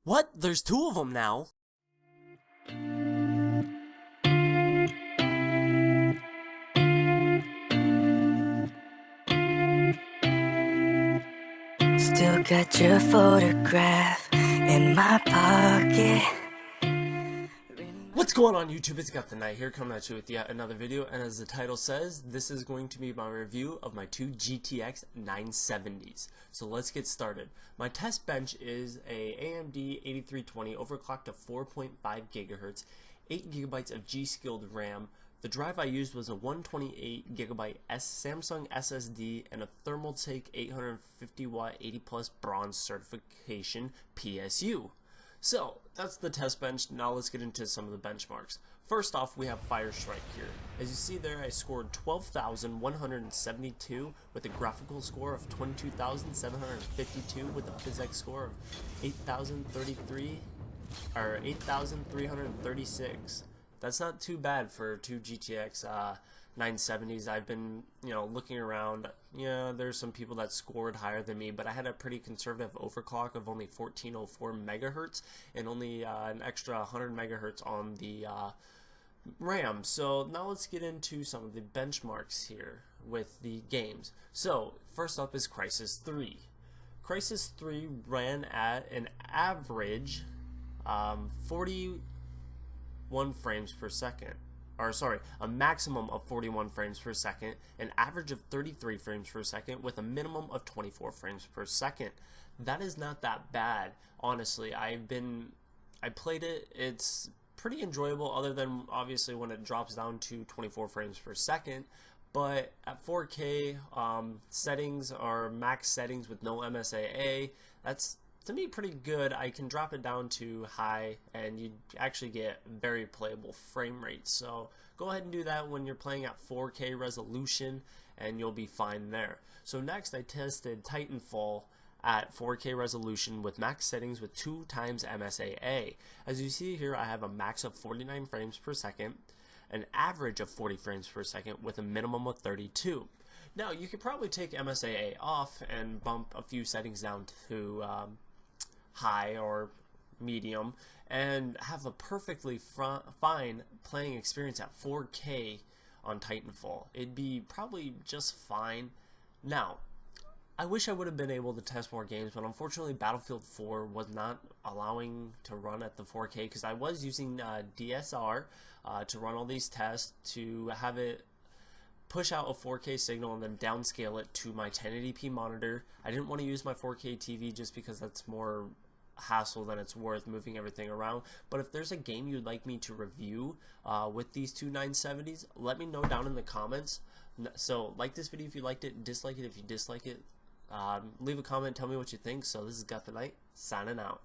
What? There's two of them now? Still got your photograph in my pocket. What's going on, YouTube? It's Got the Night here, coming at you with yet another video, and as the title says, this is going to be my review of my two GTX 970s. So let's get started. My test bench is a AMD 8320 overclocked to 4.5 GHz, 8 GB of G-Skilled RAM. The drive I used was a 128 GB Samsung SSD and a Thermaltake 850 watt 80 plus bronze certification PSU. So that's the test bench. Now let's get into some of the benchmarks. First off, we have Firestrike here. As you see there, I scored 12,172 with a graphical score of 22,752 with a physics score of 8,033 or 8,336. That's not too bad for two GTX 970s. I've been, looking around. There's some people that scored higher than me, but I had a pretty conservative overclock of only 1404 megahertz and only an extra 100 megahertz on the RAM. So now let's get into some of the benchmarks here with the games. So first up is Crysis 3. Crysis 3 ran at an average 41 frames per second. Or sorry, a maximum of 41 frames per second, an average of 33 frames per second, with a minimum of 24 frames per second. That is not that bad, honestly. I played it. It's pretty enjoyable, other than obviously when it drops down to 24 frames per second. But at 4K, settings are max settings with no MSAA. That's, to me, pretty good. I can drop it down to high and you actually get very playable frame rates. So go ahead and do that when you're playing at 4K resolution and you'll be fine there. So next I tested Titanfall at 4K resolution with max settings with 2 times MSAA. As you see here, I have a max of 49 frames per second, an average of 40 frames per second with a minimum of 32. Now you could probably take MSAA off and bump a few settings down to high or medium and have a perfectly fine playing experience at 4K on Titanfall. It'd be probably just fine. Now, I wish I would have been able to test more games, but unfortunately Battlefield 4 was not allowing to run at the 4K because I was using DSR to run all these tests to have it push out a 4K signal and then downscale it to my 1080p monitor. I didn't want to use my 4K TV just because that's more hassle than it's worth moving everything around. But if there's a game you'd like me to review with these two 970s, let me know down in the comments. So like this video if you liked it, dislike it if you dislike it. Leave a comment, tell me what you think. So this is Got the Night, signing out.